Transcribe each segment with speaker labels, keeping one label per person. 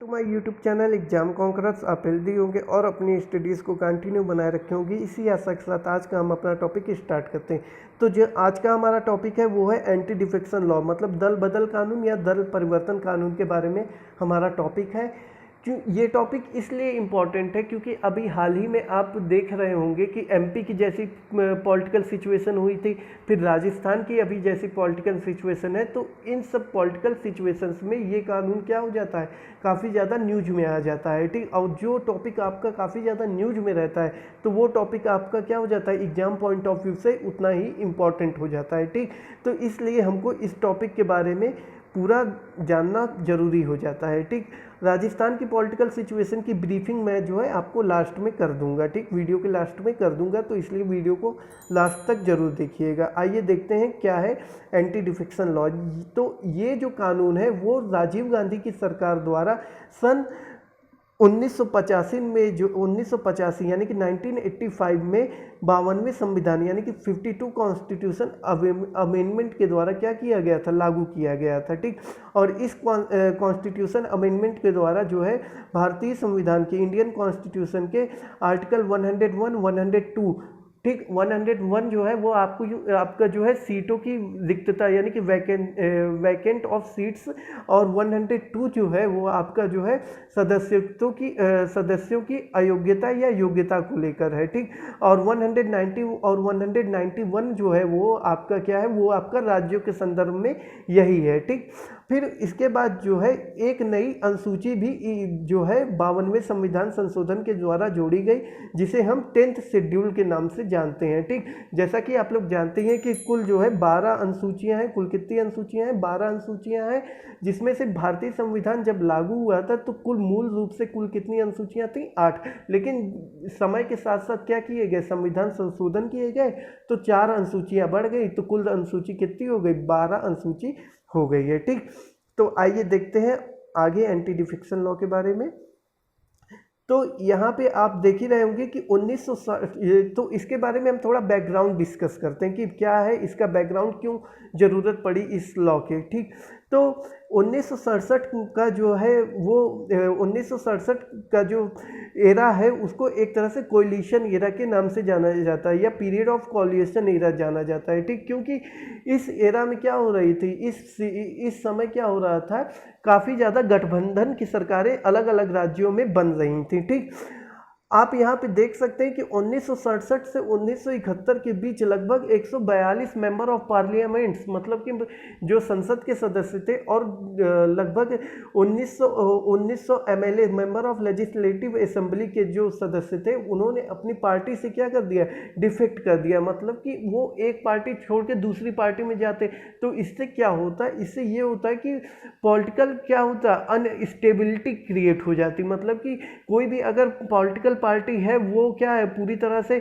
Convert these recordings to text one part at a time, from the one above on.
Speaker 1: To my YouTube channel exam conquerors. आप healthy होंगे और अपनी स्टडीज़ को कंटिन्यू बनाए रखे होंगे। इसी आशा के साथ आज का हम अपना टॉपिक स्टार्ट करते हैं। तो जो आज का हमारा टॉपिक है वो है एंटी डिफेक्शन लॉ, मतलब दल बदल कानून या दल परिवर्तन कानून के बारे में हमारा टॉपिक है। क्यों ये टॉपिक इसलिए इम्पॉर्टेंट है क्योंकि अभी हाल ही में आप देख रहे होंगे कि एमपी की जैसी पॉलिटिकल सिचुएशन हुई थी, फिर राजस्थान की अभी जैसी पॉलिटिकल सिचुएशन है। तो इन सब पॉलिटिकल सिचुएशंस में ये कानून क्या हो जाता है, काफ़ी ज़्यादा न्यूज में आ जाता है। ठीक, और जो टॉपिक आपका काफ़ी ज़्यादा न्यूज में रहता है तो वो टॉपिक आपका क्या हो जाता है, एग्जाम पॉइंट ऑफ व्यू से उतना ही इम्पॉर्टेंट हो जाता है। ठीक, तो इसलिए हमको इस टॉपिक के बारे में पूरा जानना जरूरी हो जाता है। ठीक, राजस्थान की पॉलिटिकल सिचुएशन की ब्रीफिंग मैं जो है आपको लास्ट में कर दूंगा। ठीक, वीडियो के लास्ट में कर दूंगा, तो इसलिए वीडियो को लास्ट तक जरूर देखिएगा। आइए देखते हैं क्या है एंटी डिफेक्शन लॉ। तो ये जो कानून है वो राजीव गांधी की सरकार द्वारा सन 1985 में, जो 1985 यानी कि 1985 में 52वें संविधान यानी कि 52 कॉन्स्टिट्यूशन अमेंडमेंट के द्वारा क्या किया गया था, लागू किया गया था। ठीक, और इस कॉन्स्टिट्यूशन अमेंडमेंट के द्वारा जो है भारतीय संविधान के, इंडियन कॉन्स्टिट्यूशन के आर्टिकल 101, 102, ठीक, 101 जो है वो आपका जो है सीटों की रिक्तता यानी कि वैकेंट ऑफ सीट्स, और 102 जो है वो आपका जो है सदस्यों की अयोग्यता या योग्यता को लेकर है। ठीक, और 190 और 191 जो है वो आपका क्या है, वो आपका राज्यों के संदर्भ में यही है। ठीक, फिर इसके बाद जो है एक नई अनुसूची भी जो है 52वें संविधान संशोधन के द्वारा जोड़ी गई, जिसे हम 10th शेड्यूल के नाम से जानते हैं। ठीक, जैसा कि आप लोग जानते हैं कि कुल जो है 12 अनुसूचियां हैं। कुल कितनी अनुसूचियां हैं? 12 अनुसूचियां हैं, जिसमें से भारतीय संविधान जब लागू हुआ था तो कुल मूल रूप से कुल कितनी अनुसूचियां थी? 8। लेकिन समय के साथ साथ क्या किए गए, संविधान संशोधन किए गए तो 4 अनुसूचियां बढ़ गई, तो कुल अनुसूची कितनी हो गई? 12 अनुसूची हो गई है। ठीक, तो आइए देखते हैं आगे एंटी डिफेक्शन लॉ के बारे में। तो यहाँ पे आप देख ही रहे होंगे कि 1960, तो इसके बारे में हम थोड़ा बैकग्राउंड डिस्कस करते हैं कि क्या है इसका बैकग्राउंड, क्यों ज़रूरत पड़ी इस लॉ के। ठीक, तो 1967 का जो है वो 1967 का जो एरा है उसको एक तरह से कोलिशन एरा के नाम से जाना जाता है, या पीरियड ऑफ कोलिशन एरा जाना जाता है। ठीक, क्योंकि इस एरा में क्या हो रही थी, इस समय क्या हो रहा था, काफ़ी ज़्यादा गठबंधन की सरकारें अलग अलग राज्यों में बन रही थी। ठीक, आप यहाँ पे देख सकते हैं कि 1967 से 1971 के बीच लगभग 142 मेंबर ऑफ पार्लियामेंट्स, मतलब कि जो संसद के सदस्य थे, और लगभग 1900 MLA, member of legislative assembly के जो सदस्य थे, उन्होंने अपनी पार्टी से क्या कर दिया, डिफेक्ट कर दिया। मतलब कि वो एक पार्टी छोड़ के दूसरी पार्टी में जाते। तो इससे क्या होता है, इससे ये होता है कि पॉलिटिकल क्या होता है, अनस्टेबिलिटी क्रिएट हो जाती। मतलब कि कोई भी अगर पॉलिटिकल पार्टी है वो क्या है, पूरी तरह से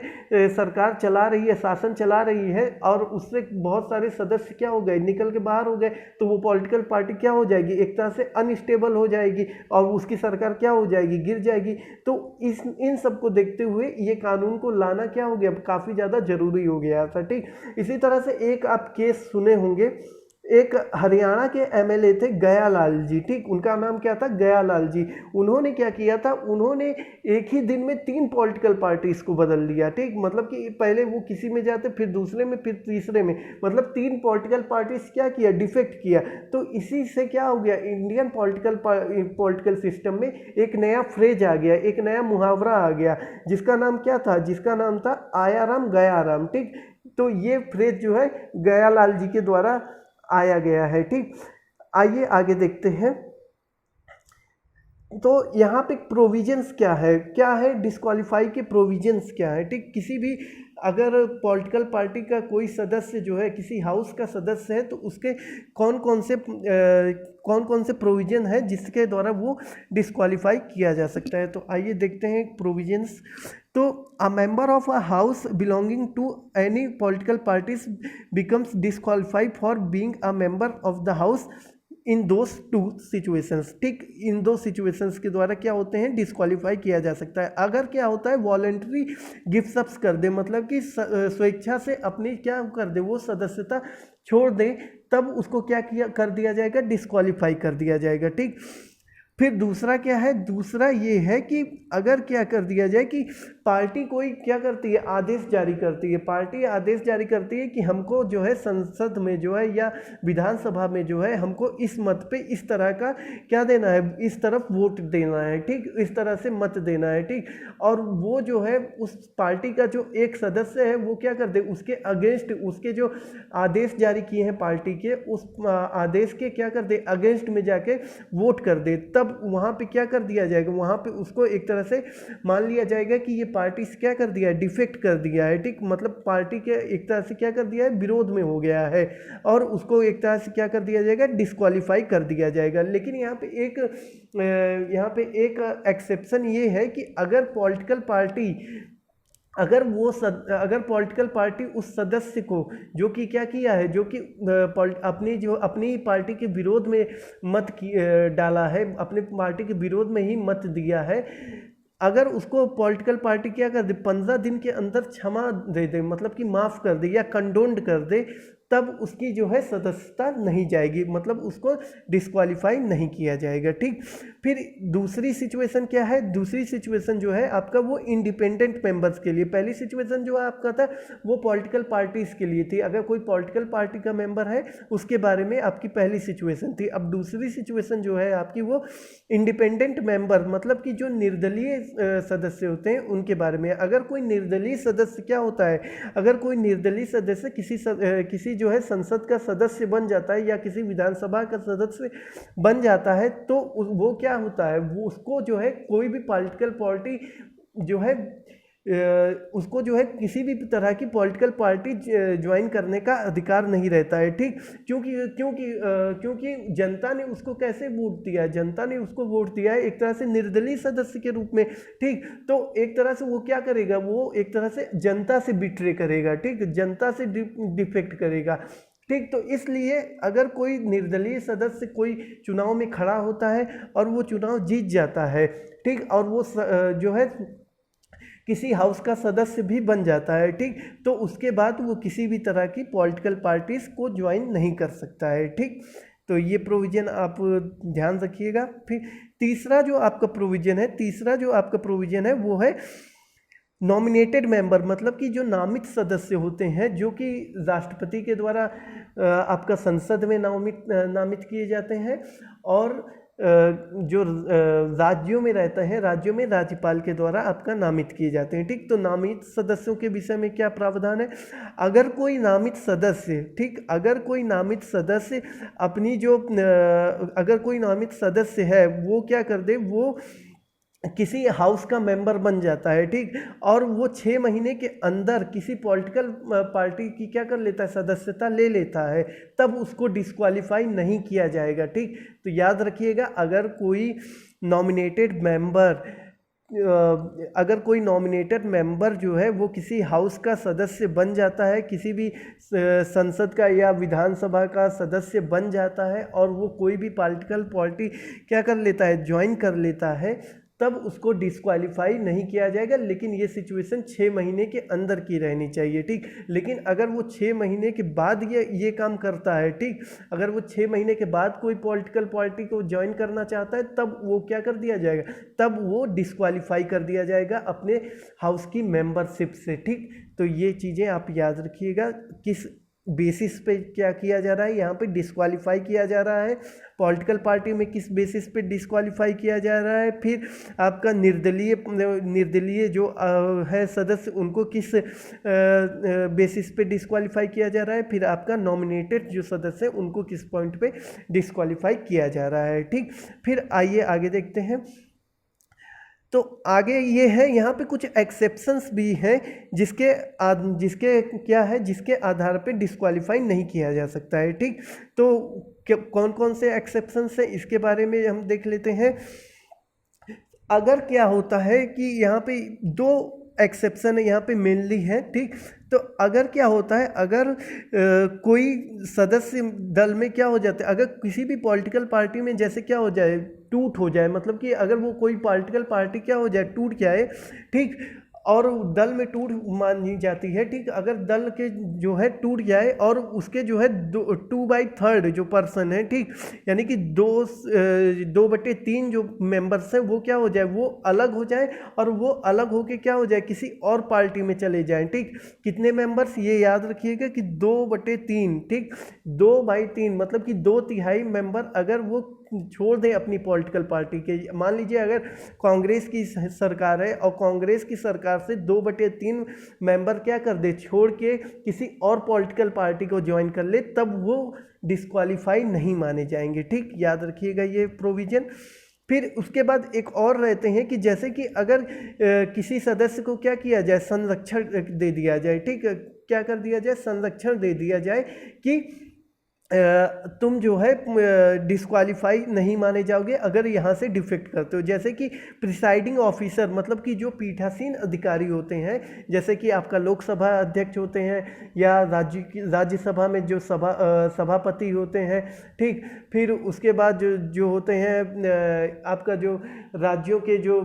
Speaker 1: सरकार चला रही है, शासन चला रही है, और उससे बहुत सारे सदस्य क्या हो गए, निकल के बाहर हो गए, तो वो पॉलिटिकल पार्टी क्या हो जाएगी, एक तरह से अनस्टेबल हो जाएगी और उसकी सरकार क्या हो जाएगी, गिर जाएगी। तो इन सब को देखते हुए ये कानून को लाना क्या हो गया, काफ़ी ज़्यादा जरूरी हो गया था। ठीक, इसी तरह से एक आप केस सुने होंगे, एक हरियाणा के एमएलए थे गयालाल जी। ठीक, उनका नाम क्या था, गयालाल जी। उन्होंने क्या किया था, उन्होंने एक ही दिन में 3 पॉलिटिकल पार्टीज को बदल दिया। ठीक, मतलब कि पहले वो किसी में जाते, फिर दूसरे में, फिर तीसरे में, मतलब 3 पॉलिटिकल पार्टीज क्या किया, डिफेक्ट किया। तो इसी से क्या हो गया, इंडियन पॉलिटिकल सिस्टम में एक नया फ्रेज आ गया, एक नया मुहावरा आ गया, जिसका नाम क्या था, जिसका नाम था आया राम गया राम। ठीक, तो ये फ्रेज जो है गयालाल जी के द्वारा आया गया है। ठीक, आइए आगे देखते हैं। तो यहाँ पे प्रोविजंस क्या है डिस्क्वालीफाई के प्रोविजंस क्या है। ठीक, किसी भी अगर पॉलिटिकल पार्टी का कोई सदस्य जो है, किसी हाउस का सदस्य है, तो उसके कौन कौन से प्रोविजन है जिसके द्वारा वो डिस्क्वालीफाई किया जा सकता है। तो आइए देखते हैं प्रोविजंस। तो a member of a house belonging to any political parties becomes disqualified for being a member of the house in those 2 situations. ठीक, इन 2 सिचुएशंस के द्वारा क्या होते हैं, डिस्क्वालीफाई किया जा सकता है। अगर क्या होता है, वॉलंटरी गिव्स अप्स कर दे, मतलब कि स्वेच्छा से अपनी क्या कर दे, वो सदस्यता छोड़ दे, तब उसको क्या किया कर दिया जाएगा, डिस्क्वालीफाई कर दिया जाएगा। ठीक, फिर दूसरा क्या है, दूसरा ये है कि अगर क्या कर दिया जाए कि पार्टी कोई क्या करती है, आदेश जारी करती है, पार्टी आदेश जारी करती है कि हमको जो है संसद में जो है या विधानसभा में जो है हमको इस मत पे इस तरह का क्या देना है, इस तरफ वोट देना है, ठीक, इस तरह से मत देना है, ठीक। और वो जो है उस पार्टी का जो एक सदस्य है वो क्या कर दे, उसके अगेंस्ट, उसके जो आदेश जारी किए हैं पार्टी के, उस आदेश के क्या कर दे, अगेंस्ट में जाके वोट कर दे, तब वहाँ पे क्या कर दिया जाएगा, वहाँ पे उसको एक तरह से मान लिया जाएगा कि ये पार्टी से क्या कर दिया है, डिफेक्ट कर दिया है, ठीक, मतलब पार्टी के एक तरह से क्या कर दिया है, विरोध में हो गया है, और उसको एक तरह से क्या कर दिया जाएगा, डिस्क्वालीफाई कर दिया जाएगा। लेकिन यहाँ पे एक एक्सेप्शन ये है कि अगर पॉलिटिकल पार्टी, अगर पॉलिटिकल पार्टी उस सदस्य को जो कि क्या किया है, जो कि अपनी पार्टी के विरोध में डाला है, अपनी पार्टी के विरोध में ही मत दिया है, अगर उसको पॉलिटिकल पार्टी क्या कर दे, 15 दिन के अंदर क्षमा दे दे, मतलब कि माफ़ कर दे या कंडोन्ड कर दे, तब उसकी जो है सदस्यता नहीं जाएगी, मतलब उसको डिस्क्वालीफाई नहीं किया जाएगा, ठीक। फिर दूसरी सिचुएशन क्या है, दूसरी सिचुएशन जो है आपका वो इंडिपेंडेंट मेंबर्स के लिए, पहली सिचुएशन जो आपका था वो पॉलिटिकल पार्टीज़ के लिए थी, अगर कोई पॉलिटिकल पार्टी का मेंबर है उसके बारे में आपकी पहली सिचुएशन थी। अब दूसरी सिचुएशन जो है आपकी वो इंडिपेंडेंट मेंबर, मतलब कि जो निर्दलीय सदस्य होते हैं उनके बारे में। अगर कोई निर्दलीय सदस्य क्या होता है, अगर कोई निर्दलीय सदस्य किसी जो है संसद का सदस्य बन जाता है या किसी विधानसभा का सदस्य बन जाता है, तो वो क्या होता है, वो उसको जो है कोई भी पॉलिटिकल पार्टी जो है उसको जो है किसी भी तरह की पॉलिटिकल पार्टी ज्वाइन करने का अधिकार नहीं रहता है, ठीक। क्योंकि जनता ने उसको कैसे वोट दिया है, जनता ने उसको वोट दिया है एक तरह से निर्दलीय सदस्य के रूप में, ठीक। तो एक तरह से वो क्या करेगा, वो एक तरह से जनता से बिट्रे करेगा, ठीक, जनता से डिफेक्ट करेगा, ठीक। तो इसलिए अगर कोई निर्दलीय सदस्य कोई चुनाव में खड़ा होता है और वो चुनाव जीत जाता है, ठीक, और वो जो है किसी हाउस का सदस्य भी बन जाता है, ठीक, तो उसके बाद वो किसी भी तरह की पॉलिटिकल पार्टीज़ को ज्वाइन नहीं कर सकता है, ठीक। तो ये प्रोविज़न आप ध्यान रखिएगा। फिर तीसरा जो आपका प्रोविज़न है वो है नॉमिनेटेड मेंबर, मतलब कि जो नामित सदस्य होते हैं, जो कि राष्ट्रपति के द्वारा आपका संसद में नामित किए जाते हैं, और जो राज्यों में रहते हैं, राज्यों में राज्यपाल के द्वारा आपका नामित किए जाते हैं, ठीक। तो नामित सदस्यों के विषय में क्या प्रावधान है, अगर कोई नामित सदस्य, ठीक, अगर कोई नामित सदस्य अगर कोई नामित सदस्य है वो क्या कर दे, वो किसी हाउस का मेंबर बन जाता है, ठीक, और वो 6 महीने के अंदर किसी पॉलिटिकल पार्टी की क्या कर लेता है, सदस्यता ले लेता है, तब उसको डिस्क्वालीफाई नहीं किया जाएगा, ठीक। तो याद रखिएगा, अगर कोई नॉमिनेटेड मेंबर जो है वो किसी हाउस का सदस्य बन जाता है, किसी भी संसद का या विधानसभा का सदस्य बन जाता है, और वो कोई भी पॉलिटिकल पार्टी क्या कर लेता है, ज्वाइन कर लेता है, तब उसको डिस्क्वालीफाई नहीं किया जाएगा। लेकिन ये सिचुएशन 6 महीने के अंदर की रहनी चाहिए, ठीक। लेकिन अगर वो 6 महीने के बाद ये काम करता है, ठीक, अगर वो 6 महीने के बाद कोई पॉलिटिकल पार्टी को ज्वाइन करना चाहता है, तब वो क्या कर दिया जाएगा, तब वो डिस्क्वालीफाई कर दिया जाएगा अपने हाउस की मेंबरशिप से, ठीक। तो ये चीज़ें आप याद रखिएगा, किस बेसिस पे क्या किया जा रहा है, यहाँ पे डिस्क्वालीफाई किया जा रहा है पॉलिटिकल पार्टी में, किस बेसिस पे डिस्क्वालीफाई किया जा रहा है। फिर आपका निर्दलीय जो है सदस्य, उनको किस बेसिस पे डिस्क्वालीफाई किया जा रहा है। फिर आपका नॉमिनेटेड जो सदस्य है उनको किस पॉइंट पे डिस्क्वालीफाई किया जा रहा है, ठीक। फिर आइए आगे देखते हैं। तो आगे ये है, यहाँ पे कुछ एक्सेप्शंस भी हैं जिसके आधार पे डिस्क्वालीफाई नहीं किया जा सकता है, ठीक। तो कौन कौन से एक्सेप्शंस हैं इसके बारे में हम देख लेते हैं। अगर क्या होता है कि यहाँ पे 2 एक्सेप्शन यहाँ पे मेनली है, ठीक। तो अगर क्या होता है, अगर कोई सदस्य दल में क्या हो जाता है, अगर किसी भी पॉलिटिकल पार्टी में जैसे क्या हो जाए, टूट हो जाए, मतलब कि अगर वो कोई पॉलिटिकल पार्टी क्या हो जाए, टूट जाए, ठीक, और दल में टूट मानी जाती है, ठीक। अगर दल के जो है टूट जाए और उसके जो है 2/3 जो पर्सन है, ठीक, यानी कि 2/3 जो मेंबर्स हैं वो क्या हो जाए, वो अलग हो जाए और वो अलग होके क्या हो जाए, किसी और पार्टी में चले जाएं, ठीक। कितने मेंबर्स, ये याद रखिएगा कि 2/3, ठीक। 2/3 मतलब कि 2/3 मेंबर अगर वो छोड़ दें अपनी पॉलिटिकल पार्टी के। मान लीजिए अगर कांग्रेस की सरकार है और कांग्रेस की सरकार से 2/3 मेंबर क्या कर दे, छोड़ के किसी और पॉलिटिकल पार्टी को ज्वाइन कर ले, तब वो डिस्क्वालीफाई नहीं माने जाएंगे, ठीक। याद रखिएगा ये प्रोविजन। फिर उसके बाद एक और रहते हैं कि जैसे कि अगर किसी सदस्य को क्या किया जाए, संरक्षण दे दिया जाए, ठीक। क्या कर दिया जाए, संरक्षण दे दिया जाए कि तुम जो है डिस्क्वालीफाई नहीं माने जाओगे अगर यहाँ से डिफेक्ट करते हो। जैसे कि प्रिसाइडिंग ऑफिसर मतलब कि जो पीठासीन अधिकारी होते हैं, जैसे कि आपका लोकसभा अध्यक्ष होते हैं या राज्यसभा में जो सभापति होते हैं, ठीक। फिर उसके बाद जो होते हैं आपका जो राज्यों के जो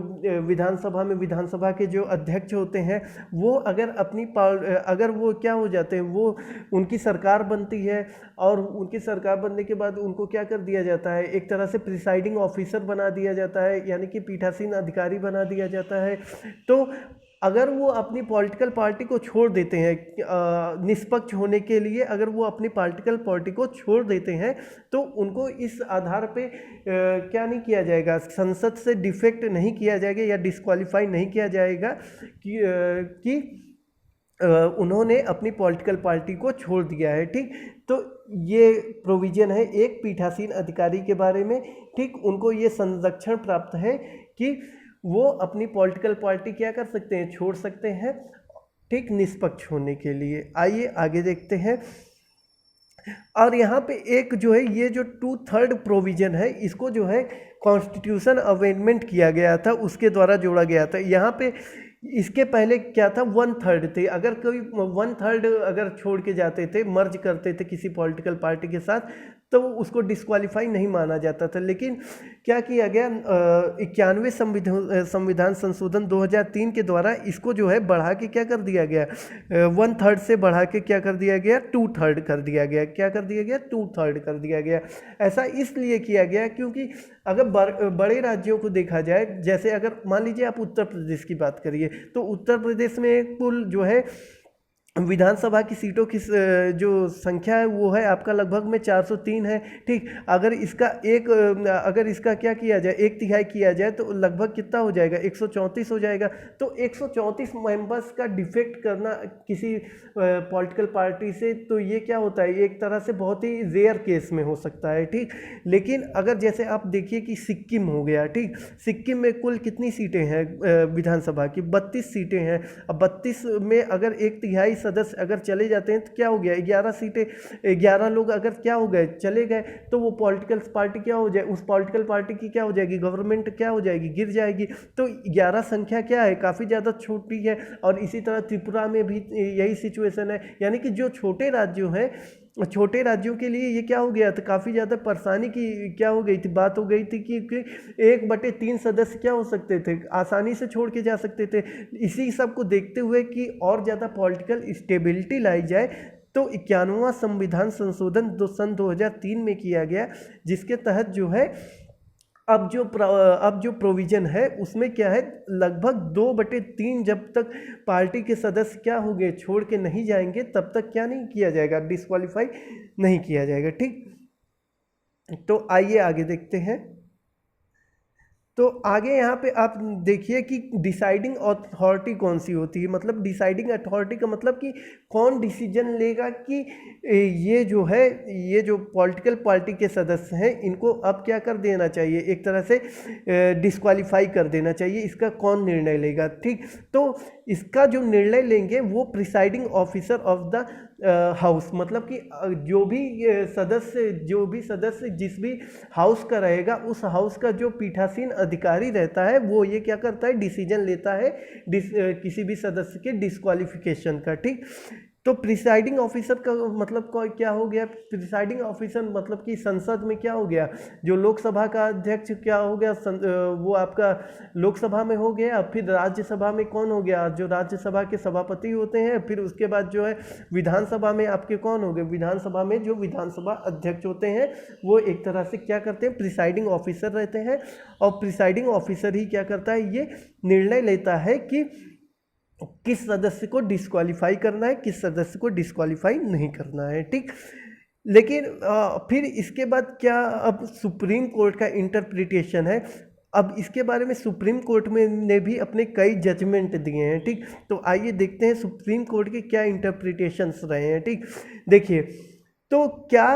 Speaker 1: विधानसभा में विधानसभा के जो अध्यक्ष होते हैं, वो अगर वो क्या हो जाते हैं, वो उनकी सरकार बनती है और उनकी सरकार बनने के बाद उनको क्या कर दिया जाता है, एक तरह से प्रिसाइडिंग ऑफिसर बना दिया जाता है, यानी कि पीठासीन अधिकारी बना दिया जाता है। तो अगर वो अपनी पॉलिटिकल पार्टी को छोड़ देते हैं निष्पक्ष होने के लिए, अगर वो अपनी पॉलिटिकल पार्टी को छोड़ देते हैं तो उनको इस आधार पे क्या नहीं किया जाएगा, संसद से डिफेक्ट नहीं किया जाएगा या डिस्क्वालीफाई नहीं किया जाएगा कि उन्होंने अपनी पॉलिटिकल पार्टी को छोड़ दिया है, ठीक। तो ये प्रोविजन है एक पीठासीन अधिकारी के बारे में, ठीक। उनको ये संरक्षण प्राप्त है कि वो अपनी पॉलिटिकल पार्टी क्या कर सकते हैं, छोड़ सकते हैं, ठीक, निष्पक्ष होने के लिए। आइए आगे देखते हैं। और यहाँ पे एक जो है ये जो 2/3 प्रोविजन है, इसको जो है कॉन्स्टिट्यूशन अमेंडमेंट किया गया था, उसके द्वारा जोड़ा गया था। यहाँ पे इसके पहले क्या था, 1/3 थे। अगर कोई 1/3 अगर छोड़ के जाते थे, मर्ज करते थे किसी पॉलिटिकल पार्टी के साथ, तो उसको डिस्क्वालीफाई नहीं माना जाता था। लेकिन क्या किया गया, 91वें संविधान संशोधन 2003 के द्वारा इसको जो है बढ़ा के क्या कर दिया गया, 1/3 से बढ़ा के क्या कर दिया गया, 2/3 कर दिया गया। क्या कर दिया गया, 2/3 कर दिया गया। ऐसा इसलिए किया गया क्योंकि अगर बड़े राज्यों को देखा जाए, जैसे अगर मान लीजिए आप उत्तर प्रदेश की बात करिए, तो उत्तर प्रदेश में कुल जो है विधानसभा की सीटों की जो संख्या है वो है आपका लगभग में 403 है, ठीक। अगर इसका क्या किया जाए, 1/3 किया जाए तो लगभग कितना हो जाएगा, 134 हो जाएगा। तो 134 मेंबर्स का डिफेक्ट करना किसी पॉलिटिकल पार्टी से, तो ये क्या होता है, एक तरह से बहुत ही रेयर केस में हो सकता है, ठीक। लेकिन अगर जैसे आप देखिए कि सिक्किम हो गया, ठीक। सिक्किम में कुल कितनी सीटें हैं विधानसभा की, 32 सीटें हैं। अब 32 में अगर 1/3 सदस्य अगर चले जाते हैं तो क्या हो गया, 11 सीटें, 11 लोग अगर क्या हो गए, चले गए, तो वो पॉलिटिकल पार्टी क्या हो जाए, उस पॉलिटिकल पार्टी की क्या हो जाएगी, गवर्नमेंट क्या हो जाएगी, गिर जाएगी। तो 11 संख्या क्या है, काफ़ी ज़्यादा छोटी है। और इसी तरह त्रिपुरा में भी यही सिचुएशन है। यानी कि जो छोटे राज्यों हैं, छोटे राज्यों के लिए ये क्या हो गया था, काफ़ी ज़्यादा परेशानी की क्या हो गई थी, बात हो गई थी कि 1/3 सदस्य क्या हो सकते थे, आसानी से छोड़ के जा सकते थे। इसी सब को देखते हुए कि और ज़्यादा पॉलिटिकल स्टेबिलिटी लाई जाए, तो 91वां संविधान संशोधन सन 2003 में किया गया, जिसके तहत जो है अब जो प्रोविज़न है उसमें क्या है, लगभग 2/3 जब तक पार्टी के सदस्य क्या होंगे, छोड़ के नहीं जाएंगे, तब तक क्या नहीं किया जाएगा, डिस्क्वालीफाई नहीं किया जाएगा, ठीक। तो आइए आगे देखते हैं। तो आगे यहाँ पे आप देखिए कि डिसाइडिंग अथॉरिटी कौन सी होती है। मतलब डिसाइडिंग अथॉरिटी का मतलब कि कौन डिसीजन लेगा कि ये जो पॉलिटिकल पार्टी के सदस्य हैं, इनको अब क्या कर देना चाहिए, एक तरह से डिस्क्वालीफाई कर देना चाहिए। इसका कौन निर्णय लेगा, ठीक। तो इसका जो निर्णय लेंगे वो presiding officer of the house, मतलब कि जो भी सदस्य जिस भी हाउस का रहेगा, उस हाउस का जो पीठासीन अधिकारी रहता है, वो ये क्या करता है, डिसीजन लेता है किसी भी सदस्य के डिस्क्वालिफिकेशन का, ठीक। तो प्रिसाइडिंग ऑफिसर का मतलब क्या हो गया, प्रिसाइडिंग ऑफिसर मतलब कि संसद में क्या हो गया, जो लोकसभा का अध्यक्ष क्या हो गया, वो आपका लोकसभा में हो गया, फिर राज्यसभा में कौन हो गया, जो राज्यसभा के सभापति होते हैं, फिर उसके बाद जो है विधानसभा में आपके कौन हो गए, विधानसभा में जो विधानसभा अध्यक्ष होते हैं वो एक तरह से क्या करते हैं, प्रिसाइडिंग ऑफिसर रहते हैं। और प्रिसाइडिंग ऑफिसर ही क्या करता है, ये निर्णय लेता है कि किस सदस्य को डिस्क्वालीफाई करना है, किस सदस्य को डिस्क्वालीफाई नहीं करना है, ठीक। लेकिन फिर इसके बाद क्या, अब सुप्रीम कोर्ट का इंटरप्रिटेशन है। अब इसके बारे में सुप्रीम कोर्ट में ने भी अपने कई जजमेंट दिए हैं, ठीक। तो आइए देखते हैं सुप्रीम कोर्ट के क्या इंटरप्रिटेशंस रहे हैं, ठीक। देखिए, तो क्या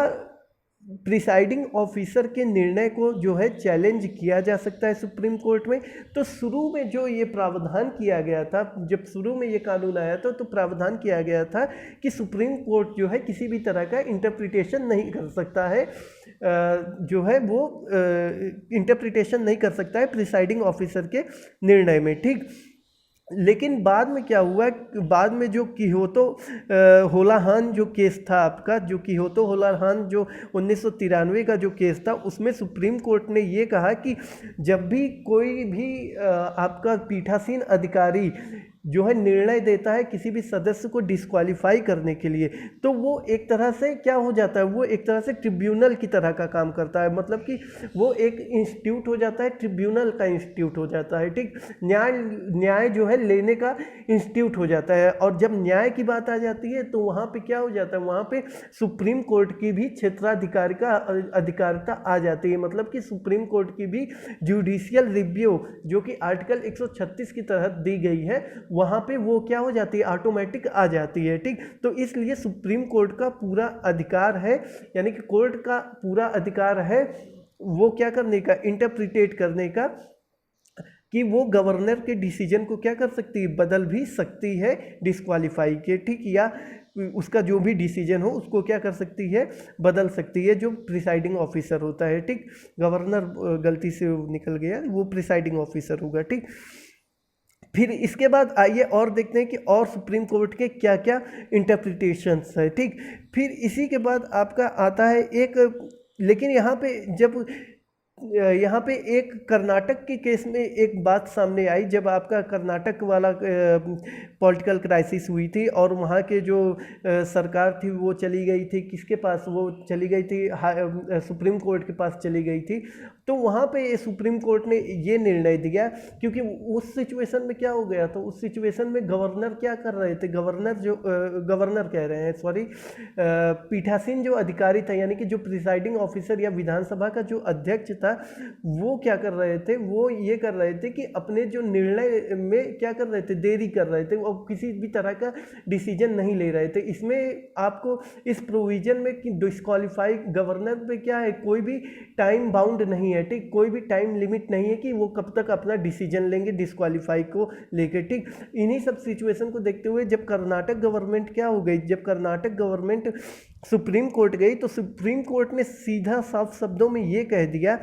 Speaker 1: प्रिसाइडिंग ऑफिसर के निर्णय को जो है चैलेंज किया जा सकता है सुप्रीम कोर्ट में। तो शुरू में जो ये प्रावधान किया गया था, जब शुरू में ये कानून आया था तो प्रावधान किया गया था कि सुप्रीम कोर्ट जो है किसी भी तरह का इंटरप्रिटेशन नहीं कर सकता है, जो है वो इंटरप्रिटेशन नहीं कर सकता है प्रिसाइडिंग ऑफिसर के निर्णय में, ठीक। लेकिन बाद में क्या हुआ, बाद में जो किहोतो होलाहान जो केस था आपका, जो किहोतो होलाहान जो 1993 का जो केस था, उसमें सुप्रीम कोर्ट ने ये कहा कि जब भी कोई भी आपका पीठासीन अधिकारी जो है निर्णय देता है किसी भी सदस्य को डिस्क्वालीफाई करने के लिए, तो वो एक तरह से क्या हो जाता है, वो एक तरह से ट्रिब्यूनल की तरह का काम करता है, मतलब कि वो एक इंस्टीट्यूट हो जाता है, ट्रिब्यूनल का इंस्टीट्यूट हो जाता है, ठीक। न्याय जो है लेने का इंस्टीट्यूट हो जाता है। और जब न्याय की बात आ जाती है तो वहाँ पे क्या हो जाता है, वहाँ पे सुप्रीम कोर्ट की भी क्षेत्राधिकार का अधिकारिता आ जाती है, मतलब कि सुप्रीम कोर्ट की भी जुडिशियल रिव्यू जो कि आर्टिकल 136 की तहत दी गई है, वहाँ पे वो क्या हो जाती है, ऑटोमेटिक आ जाती है, ठीक। तो इसलिए सुप्रीम कोर्ट का पूरा अधिकार है, यानी कि कोर्ट का पूरा अधिकार है वो क्या करने का, इंटरप्रिटेट करने का, कि वो गवर्नर के डिसीजन को क्या कर सकती है, बदल भी सकती है डिस्क्वालीफाई के, ठीक, या उसका जो भी डिसीजन हो उसको क्या कर सकती है, बदल सकती है, जो प्रिसाइडिंग ऑफिसर होता है, ठीक। गवर्नर गलती से निकल गया, वो प्रिसाइडिंग ऑफिसर होगा, ठीक। फिर इसके बाद आइए और देखते हैं कि और सुप्रीम कोर्ट के क्या क्या इंटरप्रिटेशंस है, ठीक। फिर इसी के बाद आपका आता है एक, लेकिन यहाँ पे जब यहाँ पे एक कर्नाटक के केस में एक बात सामने आई, जब आपका कर्नाटक वाला पॉलिटिकल क्राइसिस हुई थी और वहाँ के जो सरकार थी वो चली गई थी किसके पास, वो चली गई थी सुप्रीम कोर्ट के पास चली गई थी। तो वहाँ पे सुप्रीम कोर्ट ने ये निर्णय दिया, क्योंकि उस सिचुएशन में क्या हो गया, तो उस सिचुएशन में गवर्नर क्या कर रहे थे, गवर्नर कह रहे हैं, सॉरी, पीठासीन जो अधिकारी था, यानी कि जो प्रिसाइडिंग ऑफिसर या विधानसभा का जो अध्यक्ष था, वो क्या कर रहे थे, वो ये कर रहे थे कि अपने जो निर्णय में क्या कर रहे थे, देरी कर रहे थे और किसी भी तरह का डिसीजन नहीं ले रहे थे। इसमें आपको इस प्रोविजन में कि डिस्क्वालीफाई गवर्नर पे क्या है, कोई भी टाइम बाउंड नहीं है, ठीक, कोई भी टाइम लिमिट नहीं है कि वो कब तक अपना डिसीजन लेंगे डिस्क्वालीफाई को लेकर, ठीक। इन्हीं सब सिचुएशन को देखते हुए जब कर्नाटक गवर्नमेंट क्या हो गई, जब कर्नाटक गवर्नमेंट सुप्रीम कोर्ट गई, तो सुप्रीम कोर्ट ने सीधा साफ शब्दों में ये कह दिया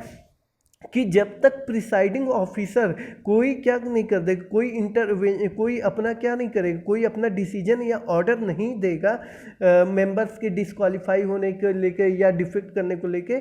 Speaker 1: कि जब तक प्रिसाइडिंग ऑफिसर कोई क्या नहीं कर देगा, कोई अपना क्या नहीं करेगा, कोई अपना डिसीजन या ऑर्डर नहीं देगा मेंबर्स के डिस्क्वालीफाई होने को लेके या डिफेक्ट करने को लेके,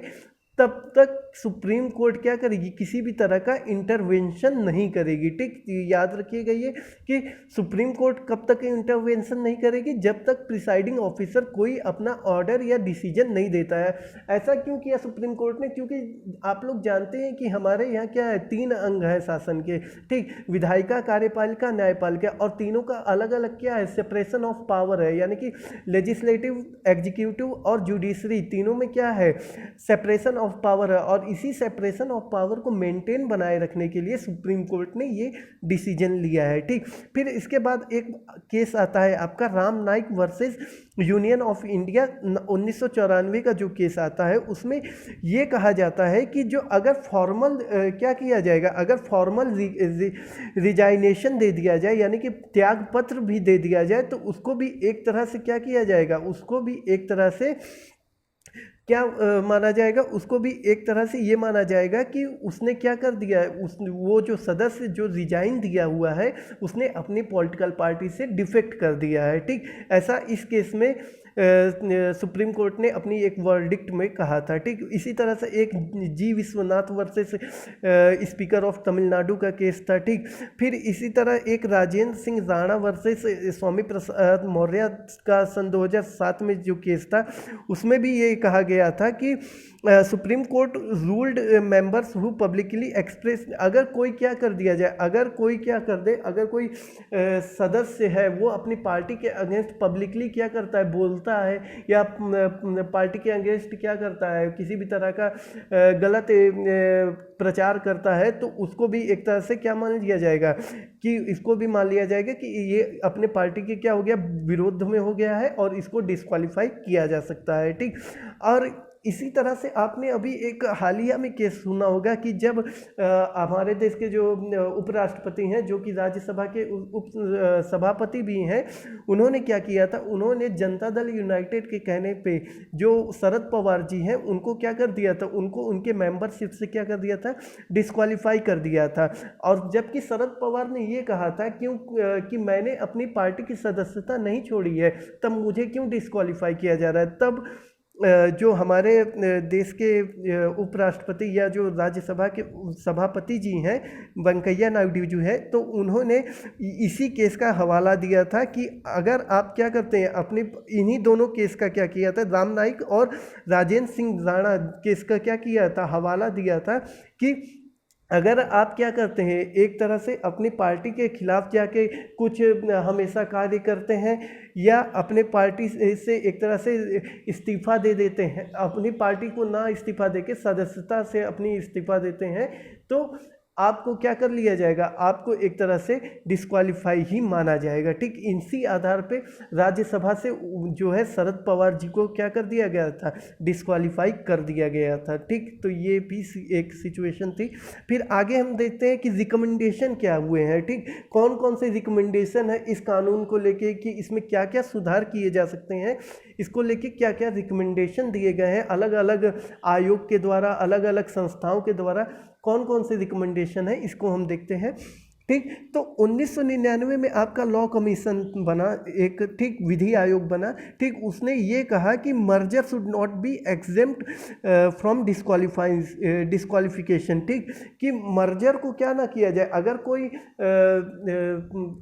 Speaker 1: तब तक सुप्रीम कोर्ट क्या करेगी, किसी भी तरह का इंटरवेंशन नहीं करेगी, ठीक। याद रखिएगा ये कि सुप्रीम कोर्ट कब तक इंटरवेंशन नहीं करेगी, जब तक प्रिसाइडिंग ऑफिसर कोई अपना ऑर्डर या डिसीजन नहीं देता है। ऐसा क्यों किया सुप्रीम कोर्ट ने, क्योंकि आप लोग जानते हैं कि हमारे यहाँ क्या है, 3 अंग है शासन के, ठीक, विधायिका, कार्यपालिका, न्यायपालिका, और तीनों का अलग अलग क्या है, सेपरेशन ऑफ पावर है, यानी कि लेजिस्लेटिव, एग्जीक्यूटिव और जुडिशरी, तीनों में क्या है, सेपरेशन ऑफ पावर है। और इसी सेपरेशन ऑफ पावर को मेंटेन बनाए रखने के लिए सुप्रीम कोर्ट ने ये डिसीजन लिया है, ठीक। फिर इसके बाद एक केस आता है आपका Ram Naik versus union of India, 1994 का जो केस आता है, उसमें ये कहा जाता है कि जो अगर फॉर्मल क्या किया जाएगा, अगर फॉर्मल रिजाइनेशन दे दिया जाए, यानी कि त्याग पत्र भी दे दिया जाए, तो उसको भी एक तरह से क्या किया जाएगा, उसको भी एक तरह से क्या माना जाएगा, उसको भी एक तरह से ये माना जाएगा कि उसने क्या कर दिया है, उस वो जो सदस्य जो रिजाइन दिया हुआ है उसने अपनी पॉलिटिकल पार्टी से डिफेक्ट कर दिया है। ठीक, ऐसा इस केस में सुप्रीम कोर्ट ने अपनी एक वर्डिक्ट में कहा था। ठीक, इसी तरह से एक G Vishwanath versus speaker of Tamil Nadu का केस था। ठीक, फिर इसी तरह एक राजेंद्र सिंह राणा वर्सेस स्वामी प्रसाद मौर्य का सन 2007 में जो केस था उसमें भी ये कहा गया था कि supreme court ruled members who publicly express, अगर कोई क्या कर दिया जाए, अगर कोई क्या कर दे, अगर कोई सदस्य है वो अपनी पार्टी के अगेंस्ट पब्लिकली क्या करता है, बोलता है या पार्टी के अगेंस्ट क्या करता है, किसी भी तरह का गलत प्रचार करता है, तो उसको भी एक तरह से क्या मान लिया जाएगा कि इसको भी मान लिया जाएगा कि ये अपने पार्टी के क्या हो गया, विरोध में हो गया है और इसको डिस्क्वालीफाई किया जा सकता है। ठीक, और इसी तरह से आपने अभी एक हालिया में केस सुना होगा कि जब हमारे देश के जो उपराष्ट्रपति हैं, जो कि राज्यसभा के उप सभापति भी हैं, उन्होंने क्या किया था, उन्होंने जनता दल यूनाइटेड के कहने पे जो शरद पवार जी हैं उनको क्या कर दिया था, उनको उनके मेंबरशिप से क्या कर दिया था, डिस्क्वालीफाई कर दिया था। और जबकि शरद पवार ने ये कहा था क्यों कि मैंने अपनी पार्टी की सदस्यता नहीं छोड़ी है, तब मुझे क्यों डिस्क्वालीफाई किया जा रहा है। तब जो हमारे देश के उपराष्ट्रपति या जो राज्यसभा के सभापति जी हैं वेंकैया नायडू जो है, तो उन्होंने इसी केस का हवाला दिया था कि अगर आप क्या करते हैं अपनी, इन्हीं दोनों केस का क्या किया था, राम नाईक और राजेंद्र सिंह राणा केस का क्या किया था, हवाला दिया था कि अगर आप क्या करते हैं, एक तरह से अपनी पार्टी के खिलाफ जाके कुछ हमेशा कार्य करते हैं या अपने पार्टी से एक तरह से इस्तीफ़ा दे देते हैं, अपनी पार्टी को ना इस्तीफ़ा देके सदस्यता से अपनी इस्तीफ़ा देते हैं, तो आपको क्या कर लिया जाएगा, आपको एक तरह से डिस्क्वालीफाई ही माना जाएगा। ठीक, इसी आधार पे राज्यसभा से जो है शरद पवार जी को क्या कर दिया गया था, डिस्क्वालीफाई कर दिया गया था। ठीक, तो ये भी एक सिचुएशन थी। फिर आगे हम देखते हैं कि रिकमेंडेशन क्या हुए हैं। ठीक, कौन कौन से रिकमेंडेशन है इस कानून को लेके कि इसमें क्या क्या सुधार किए जा सकते हैं, इसको लेके क्या क्या रिकमेंडेशन दिए गए हैं अलग अलग आयोग के द्वारा, अलग अलग संस्थाओं के द्वारा, कौन कौन से रिकमेंडेशन है इसको हम देखते हैं। ठीक, तो 1999 में आपका लॉ कमीशन बना एक, ठीक, विधि आयोग बना। ठीक, उसने ये कहा कि merger should not be exempt from disqualification. ठीक, कि मर्जर को क्या ना किया जाए, अगर कोई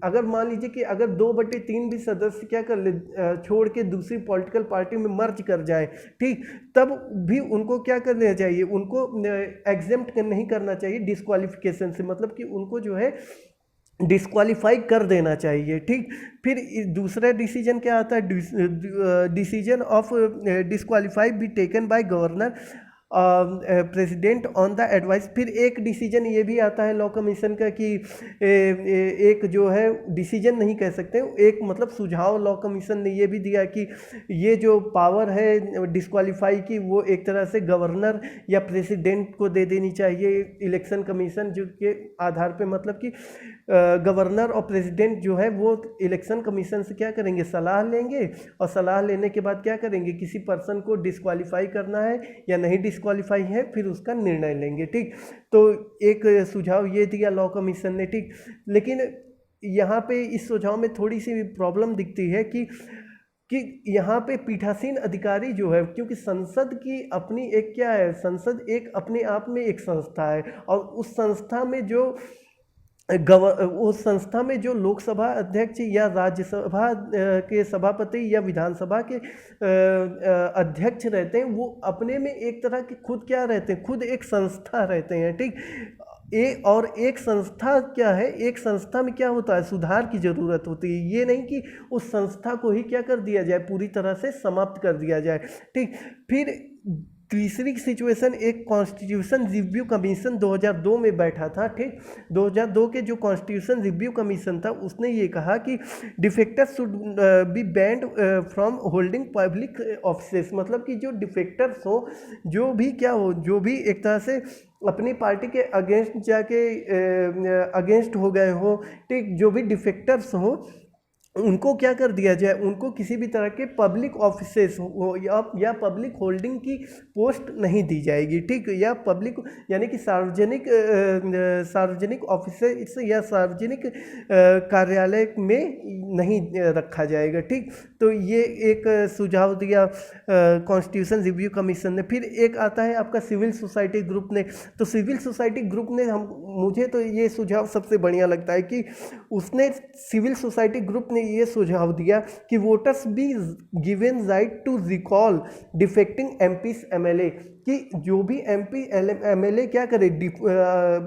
Speaker 1: अगर मान लीजिए कि अगर 2/3 भी सदस्य क्या कर ले, छोड़ के दूसरी पॉलिटिकल पार्टी में मर्ज कर जाए, ठीक, तब भी उनको क्या करना चाहिए, उनको एग्जेम्प्ट नहीं करना चाहिए डिस्क्वालिफिकेशन से, मतलब कि उनको जो है डिस्क्वालीफाई कर देना चाहिए। ठीक, फिर दूसरा डिसीजन क्या आता है, decision of disqualify be taken by governor president on the advice. फिर एक डिसीजन ये भी आता है लॉ कमीशन का कि एक जो है डिसीजन नहीं कह सकते, एक मतलब सुझाव लॉ कमीशन ने ये भी दिया कि ये जो पावर है डिस्क्वालीफाई की वो एक तरह से गवर्नर या प्रेसिडेंट को दे देनी चाहिए इलेक्शन कमीशन, जो के आधार पे मतलब कि गवर्नर और प्रेसिडेंट जो है वो इलेक्शन कमीशन से क्या करेंगे, सलाह लेंगे, और सलाह लेने के बाद क्या करेंगे, किसी पर्सन को डिस्क्वालीफाई करना है या नहीं डिस्क्वालीफाई है, फिर उसका निर्णय लेंगे। ठीक, तो एक सुझाव ये दिया लॉ कमीशन ने। ठीक, लेकिन यहाँ पे इस सुझाव में थोड़ी सी प्रॉब्लम दिखती है कि यहाँ पे पीठासीन अधिकारी जो है, क्योंकि संसद की अपनी एक क्या है, संसद एक अपने आप में एक संस्था है, और उस संस्था में जो उस संस्था में जो लोकसभा अध्यक्ष या राज्यसभा के सभापति या विधानसभा के अध्यक्ष रहते हैं, वो अपने में एक तरह के खुद क्या रहते हैं, खुद एक संस्था रहते हैं। ठीक, और एक संस्था क्या है, एक संस्था में क्या होता है, सुधार की ज़रूरत होती है, ये नहीं कि उस संस्था को ही क्या कर दिया जाए, पूरी तरह से समाप्त कर दिया जाए। ठीक, फिर तीसरी सिचुएशन, एक कॉन्स्टिट्यूशन रिव्यू कमीशन 2002 में बैठा था। ठीक, 2002 के जो कॉन्स्टिट्यूशन रिव्यू कमीशन था उसने ये कहा कि defectors should be banned from holding public offices, मतलब कि जो डिफेक्टर्स हो, जो भी क्या हो, जो भी एक तरह से अपनी पार्टी के अगेंस्ट जाके अगेंस्ट हो गए हो, ठीक, जो भी डिफेक्टर्स हो उनको क्या कर दिया जाए, उनको किसी भी तरह के पब्लिक ऑफिसेस हो या पब्लिक होल्डिंग की पोस्ट नहीं दी जाएगी, ठीक, या पब्लिक यानी कि सार्वजनिक ऑफिसेस या सार्वजनिक कार्यालय में नहीं रखा जाएगा, ठीक। तो ये एक सुझाव दिया कॉन्स्टिट्यूशन रिव्यू कमीशन ने। फिर एक आता है आपका सिविल सोसाइटी ग्रुप ने। तो सिविल सोसाइटी ग्रुप ने मुझे तो ये सुझाव सबसे बढ़िया लगता है कि उसने सिविल सोसाइटी ग्रुप ने ये सुझाव दिया कि voters be given right to recall defecting MPs MLA, कि जो भी एमपी एमएलए क्या करे,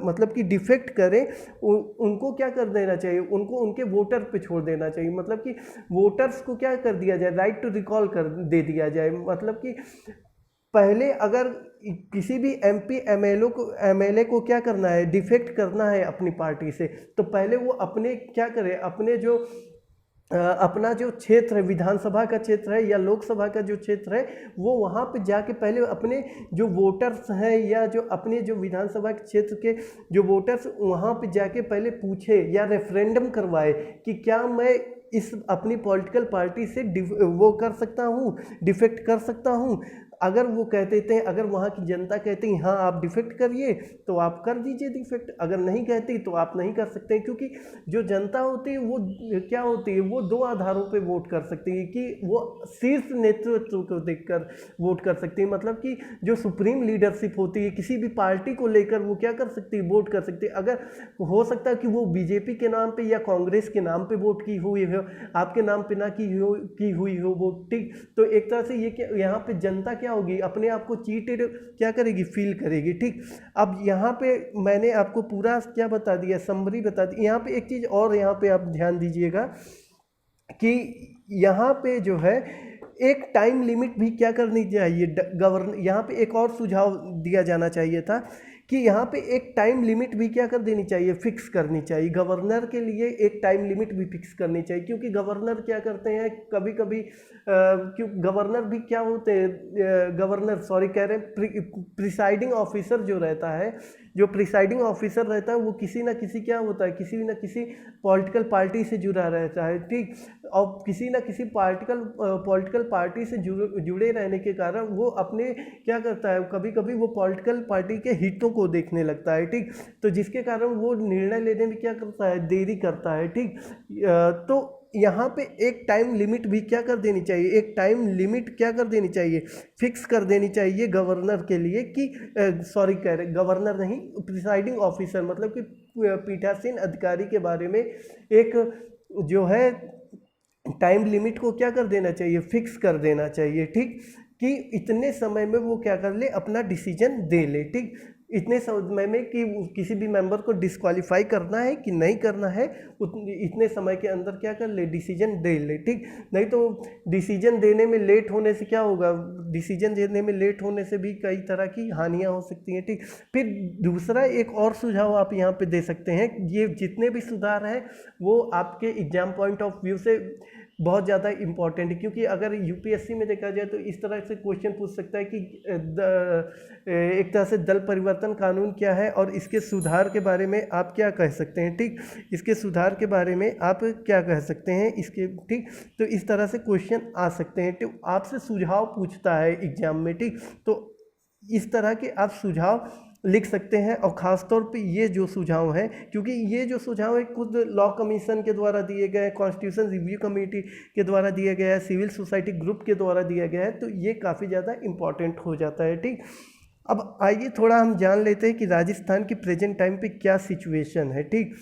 Speaker 1: मतलब कि डिफेक्ट करें, उनको क्या कर देना चाहिए, उनको उनके वोटर पे छोड़ देना चाहिए। मतलब कि वोटर्स को क्या कर दिया जाए, राइट टू रिकॉल कर दे दिया जाए। मतलब कि पहले अगर किसी भी एमपी एमएलए को क्या करना है, डिफेक्ट करना है अपनी पार्टी से, तो पहले वो अपने क्या करे, अपने जो अपना जो क्षेत्र है, विधानसभा का क्षेत्र है या लोकसभा का जो क्षेत्र है, वो वहाँ पे जाके पहले अपने जो वोटर्स हैं या जो अपने जो विधानसभा के क्षेत्र के जो वोटर्स, वहाँ पे जाके पहले पूछे या रेफरेंडम करवाए कि क्या मैं इस अपनी पॉलिटिकल पार्टी से वो कर सकता हूँ, डिफेक्ट कर सकता हूँ। अगर वो कह देते हैं, अगर वहाँ की जनता कहती है हाँ आप डिफेक्ट करिए, तो आप कर दीजिए डिफेक्ट। अगर नहीं कहती तो आप नहीं कर सकते, क्योंकि जो जनता होती है वो क्या होती है, वो दो आधारों पे वोट कर सकती है, कि वो शीर्ष नेतृत्व को देखकर वोट कर सकती है। मतलब कि जो सुप्रीम लीडरशिप होती है किसी भी पार्टी को लेकर, वो क्या कर सकती है, वोट कर सकती है। अगर हो सकता है कि वो बीजेपी के नाम पे या कांग्रेस के नाम पे वोट की हुई हो, आपके नाम पे ना की हुई हो वोट, ठीक। तो एक तरह से ये क्या, यहाँ पे जनता क्या होगी, अपने आप को चीटेड क्या करेगी, फील करेगी, ठीक। अब यहाँ पे मैंने आपको पूरा क्या बता दिया, समरी बता दी। यहाँ पे एक चीज़ और यहाँ पे आप ध्यान दीजिएगा कि यहाँ पे जो है एक टाइम लिमिट भी क्या करनी चाहिए, यहाँ पे एक और सुझाव दिया जाना चाहिए था कि यहाँ पे एक टाइम लिमिट भी क्या कर देनी चाहिए, फिक्स करनी चाहिए। गवर्नर के लिए एक टाइम लिमिट भी फिक्स करनी चाहिए, क्योंकि गवर्नर क्या करते हैं कभी कभी, क्यों गवर्नर भी क्या होते हैं, गवर्नर सॉरी कह रहे हैं, प्रिसाइडिंग ऑफिसर जो रहता है, जो प्रिसाइडिंग ऑफिसर रहता है, वो किसी ना किसी क्या होता है, किसी ना किसी पॉलिटिकल पार्टी से जुड़ा रहता है, ठीक। और किसी ना किसी पॉलिटिकल पार्टी से जुड़े रहने के कारण वो अपने क्या करता है, कभी कभी वो पॉलिटिकल पार्टी के हितों को देखने लगता है, ठीक। तो जिसके कारण वो निर्णय लेने में क्या करता है, देरी करता है, ठीक। तो यहाँ पे एक टाइम लिमिट भी क्या कर देनी चाहिए, एक टाइम लिमिट क्या कर देनी चाहिए, फिक्स कर देनी चाहिए गवर्नर के लिए, कि सॉरी कह रहे, गवर्नर नहीं, प्रिसाइडिंग ऑफिसर, मतलब कि पीठासीन अधिकारी के बारे में एक जो है टाइम लिमिट को क्या कर देना चाहिए, फिक्स कर देना चाहिए, ठीक। कि इतने समय में वो क्या कर ले, अपना डिसीजन दे ले, ठीक। इतने समय में कि किसी भी मेंबर को डिस्क्वालीफाई करना है कि नहीं करना है, इतने समय के अंदर क्या कर ले, डिसीजन दे ले, ठीक। नहीं तो डिसीजन देने में लेट होने से क्या होगा, डिसीजन देने में लेट होने से भी कई तरह की हानियां हो सकती हैं, ठीक। फिर दूसरा एक और सुझाव आप यहाँ पे दे सकते हैं, ये जितने भी सुधार हैं वो आपके एग्जाम पॉइंट ऑफ व्यू से बहुत ज़्यादा इंपॉर्टेंट है, क्योंकि अगर यूपीएससी में देखा जाए तो इस तरह से क्वेश्चन पूछ सकता है कि एक तरह से दल परिवर्तन कानून क्या है और इसके सुधार के बारे में आप क्या कह सकते हैं, ठीक। इसके सुधार के बारे में आप क्या कह सकते हैं इसके, ठीक। तो इस तरह से क्वेश्चन आ सकते हैं, तो आपसे सुझाव पूछता है एग्जाम में, ठीक। तो इस तरह के आप सुझाव लिख सकते हैं। और ख़ास तौर पे ये जो सुझाव हैं, क्योंकि ये जो सुझाव है खुद लॉ कमीशन के द्वारा दिए गए, कॉन्स्टिट्यूशन रिव्यू कमेटी के द्वारा दिया गया है, सिविल सोसाइटी ग्रुप के द्वारा दिया गया है, तो ये काफ़ी ज़्यादा इम्पॉर्टेंट हो जाता है, ठीक। अब आइए थोड़ा हम जान लेते हैं कि राजस्थान की प्रेजेंट टाइम पे क्या सिचुएशन है, ठीक।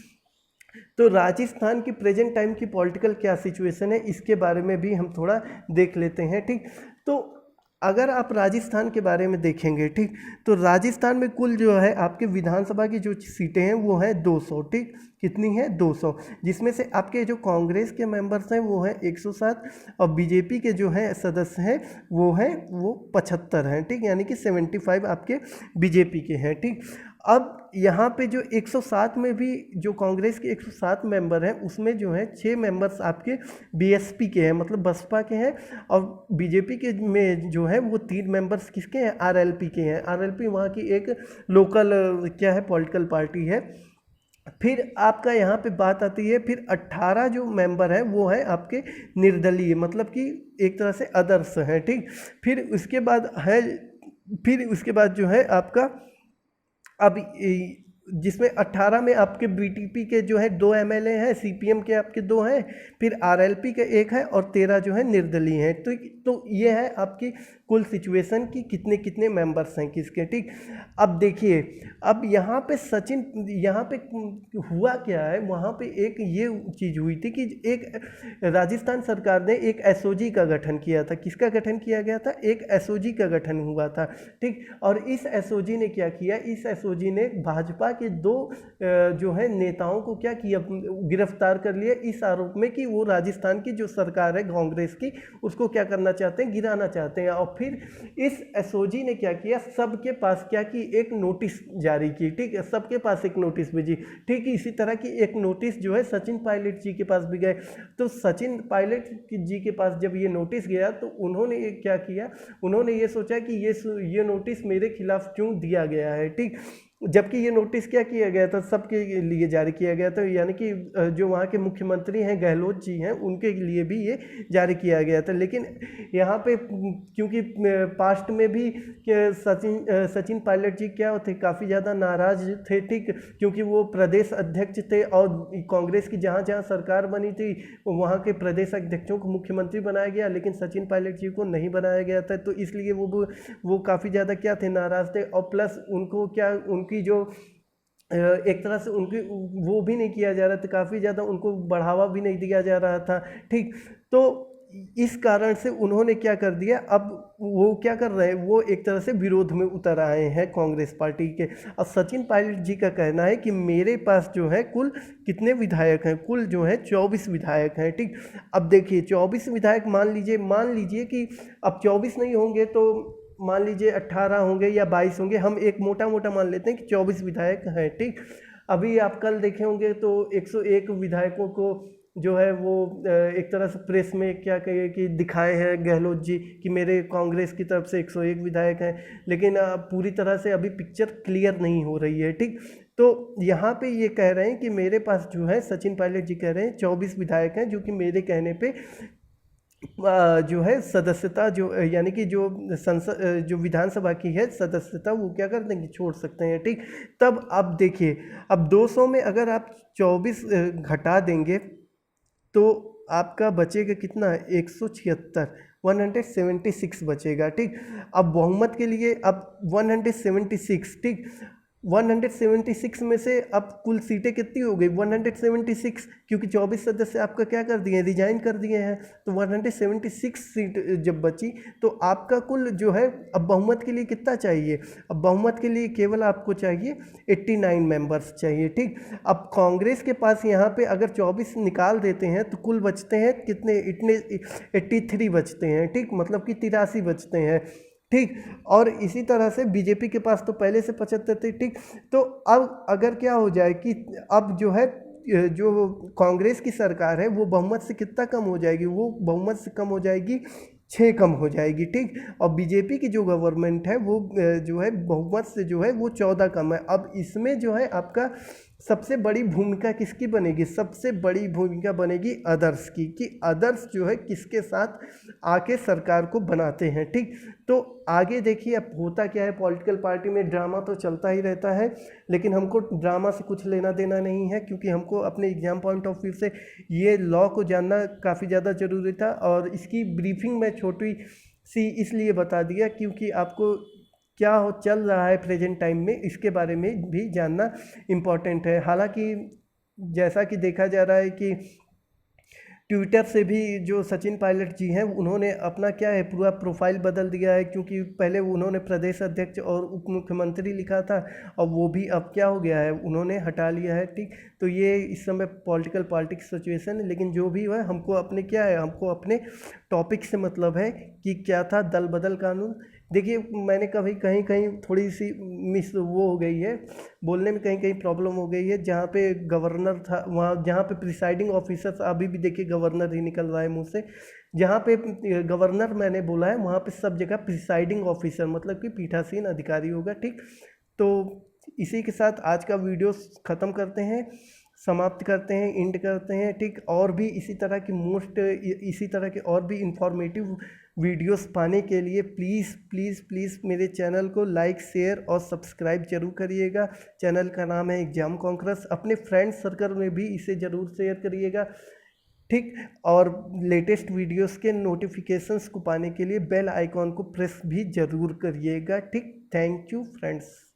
Speaker 1: तो राजस्थान की प्रेजेंट टाइम की पॉलिटिकल क्या सिचुएशन है, इसके बारे में भी हम थोड़ा देख लेते हैं, ठीक। तो अगर आप राजस्थान के बारे में देखेंगे, ठीक, तो राजस्थान में कुल जो है आपके विधानसभा की जो सीटें हैं वो है 200, ठीक। कितनी है, 200, जिसमें से आपके जो कांग्रेस के मेंबर्स हैं वो हैं 107 और बीजेपी के जो हैं सदस्य हैं वो 75 हैं, ठीक। यानी कि 75 आपके बीजेपी के हैं, ठीक। अब यहाँ पे जो 107 में भी जो कांग्रेस के 107 मेंबर हैं उसमें जो है 6 मेंबर्स आपके बीएसपी के हैं, मतलब बसपा के हैं। और बीजेपी के में जो है वो 3 मेंबर्स किसके हैं, आरएलपी के हैं। आरएलपी वहाँ की एक लोकल क्या है, पॉलिटिकल पार्टी है। फिर आपका यहाँ पे बात आती है, फिर 18 जो मेंबर हैं वो है आपके निर्दलीय, मतलब कि एक तरह से अदर्स हैं, ठीक। फिर उसके बाद है, फिर उसके बाद जो है आपका अब जिसमें 18 में आपके बीटीपी के जो है 2 एमएलए हैं, सीपीएम के आपके 2 हैं, फिर आरएलपी के 1 है और 13 जो है निर्दलीय हैं। तो ये है आपकी कुल सिचुएशन की कितने कितने मेंबर्स हैं किसके, ठीक। अब देखिए, अब यहाँ पे सचिन, यहाँ पे हुआ क्या है, वहाँ पे एक ये चीज़ हुई थी कि एक राजस्थान सरकार ने एक एसओजी का गठन किया था। किसका गठन किया गया था? एक एसओजी का गठन हुआ था, ठीक। और इस एसओजी ने क्या किया, इस एसओजी ने भाजपा के 2 जो है नेताओं को क्या किया, गिरफ्तार कर लिया इस आरोप में कि वो राजस्थान की जो सरकार है कांग्रेस की, उसको क्या करना चाहते हैं, गिराना चाहते हैं। और फिर इस एसओजी ने क्या किया, सबके पास क्या की, एक नोटिस जारी की, ठीक है, सबके पास एक नोटिस भेजी, ठीक। इसी तरह की एक नोटिस जो है सचिन पायलट जी के पास भी गए। तो सचिन पायलट जी के पास जब ये नोटिस गया तो उन्होंने क्या किया, उन्होंने ये सोचा कि ये नोटिस मेरे खिलाफ क्यों दिया गया है, ठीक। जबकि ये नोटिस क्या किया गया था, सबके लिए जारी किया गया था, यानी कि जो वहाँ के मुख्यमंत्री हैं गहलोत जी हैं, उनके लिए भी ये जारी किया गया था। लेकिन यहाँ पे क्योंकि पास्ट में भी सचिन पायलट जी क्या थे, काफ़ी ज़्यादा नाराज थे, ठीक, क्योंकि वो प्रदेश अध्यक्ष थे और कांग्रेस की जहाँ जहाँ सरकार बनी थी वहाँ के प्रदेश अध्यक्षों को मुख्यमंत्री बनाया गया, लेकिन सचिन पायलट जी को नहीं बनाया गया था। तो इसलिए वो काफ़ी ज़्यादा क्या थे, नाराज़ थे। और प्लस उनको क्या, उनकी जो एक तरह से उनकी वो भी नहीं किया जा रहा था, काफ़ी ज़्यादा उनको बढ़ावा भी नहीं दिया जा रहा था, ठीक। तो इस कारण से उन्होंने क्या कर दिया, अब वो क्या कर रहे हैं, वो एक तरह से विरोध में उतर आए हैं कांग्रेस पार्टी के। अब सचिन पायलट जी का कहना है कि मेरे पास जो है कुल कितने विधायक हैं, कुल जो है 24 विधायक हैं, ठीक। अब देखिए 24 विधायक मान लीजिए कि अब 24 नहीं होंगे तो मान लीजिए 18 होंगे या 22 होंगे, हम एक मोटा मोटा मान लेते हैं कि 24 विधायक हैं, ठीक। अभी आप कल देखे होंगे तो 101 विधायकों को जो है वो एक तरह से प्रेस में क्या कहिए कि दिखाए हैं गहलोत जी कि मेरे कांग्रेस की तरफ से 101 विधायक हैं, लेकिन पूरी तरह से अभी पिक्चर क्लियर नहीं हो रही है, ठीक। तो यहाँ पे ये कह रहे हैं कि मेरे पास जो है, सचिन पायलट जी कह रहे हैं 24 विधायक हैं, जो कि मेरे कहने पे जो है सदस्यता जो यानी कि जो संसद जो विधानसभा की है सदस्यता, वो क्या कर देंगे, छोड़ सकते हैं, ठीक। तब अब देखिए, अब 200 में अगर आप 24 घटा देंगे तो आपका बचेगा कितना, 176, 176 बचेगा, ठीक। अब बहुमत के लिए अब 176, ठीक, 176 में से अब कुल सीटें कितनी हो गई, 176, क्योंकि 24 सदस्य आपका क्या कर दिए, रिजाइन कर दिए हैं। तो 176 सीट जब बची तो आपका कुल जो है, अब बहुमत के लिए कितना चाहिए, अब बहुमत के लिए केवल आपको चाहिए 89 मेंबर्स चाहिए, ठीक। अब कांग्रेस के पास यहाँ पे अगर 24 निकाल देते हैं तो कुल बचते हैं कितने, इतने 83 बचते हैं, ठीक, मतलब कि 83 बचते हैं, ठीक। और इसी तरह से बीजेपी के पास तो पहले से 75 थे, ठीक। तो अब अगर क्या हो जाए कि अब जो है जो कांग्रेस की सरकार है वो बहुमत से कितना कम हो जाएगी, वो बहुमत से कम हो जाएगी 6 कम हो जाएगी, ठीक। और बीजेपी की जो गवर्नमेंट है वो जो है बहुमत से जो है वो 14 कम है। अब इसमें जो है आपका सबसे बड़ी भूमिका किसकी बनेगी, सबसे बड़ी भूमिका बनेगी अदर्स की, कि अदर्स जो है किसके साथ आके सरकार को बनाते हैं, ठीक। तो आगे देखिए अब होता क्या है, पॉलिटिकल पार्टी में ड्रामा तो चलता ही रहता है, लेकिन हमको ड्रामा से कुछ लेना देना नहीं है, क्योंकि हमको अपने एग्जाम पॉइंट ऑफ व्यू से ये लॉ को जानना काफ़ी ज़्यादा ज़रूरी था। और इसकी ब्रीफिंग में छोटी सी इसलिए बता दिया क्योंकि आपको क्या हो चल रहा है प्रेजेंट टाइम में, इसके बारे में भी जानना इम्पॉर्टेंट है। हालांकि जैसा कि देखा जा रहा है कि ट्विटर से भी जो सचिन पायलट जी हैं उन्होंने अपना क्या है पूरा प्रोफाइल बदल दिया है, क्योंकि पहले उन्होंने प्रदेश अध्यक्ष और उप मुख्यमंत्री लिखा था और वो भी अब क्या हो गया है, उन्होंने हटा लिया है, ठीक। तो ये इस समय पॉलिटिकल पार्टी की सिचुएशन है, लेकिन जो भी है हमको अपने क्या है, हमको अपने टॉपिक से मतलब है कि क्या था दल बदल कानून। देखिए मैंने कभी कहीं कहीं थोड़ी सी मिस वो हो गई है, बोलने में कहीं कहीं प्रॉब्लम हो गई है, जहाँ पे गवर्नर था वहाँ, जहाँ पे प्रिसाइडिंग ऑफिसर, अभी भी देखिए गवर्नर ही निकल रहा है मुँह से, जहाँ पे गवर्नर मैंने बोला है वहाँ पे सब जगह प्रिसाइडिंग ऑफिसर मतलब कि पीठासीन अधिकारी होगा, ठीक। तो इसी के साथ आज का वीडियो ख़त्म करते हैं, समाप्त करते हैं, एंड करते हैं। ठीक, और भी इसी तरह की इसी तरह के और भी इंफॉर्मेटिव वीडियोस पाने के लिए प्लीज़ प्लीज़ प्लीज़ मेरे चैनल को लाइक, शेयर और सब्सक्राइब जरूर करिएगा। चैनल का नाम है एग्जाम कॉन्करर्स। अपने फ्रेंड सर्कल में भी इसे ज़रूर शेयर करिएगा। ठीक, और लेटेस्ट वीडियोस के नोटिफिकेशंस को पाने के लिए बेल आइकॉन को प्रेस भी ज़रूर करिएगा। ठीक, थैंक यू फ्रेंड्स।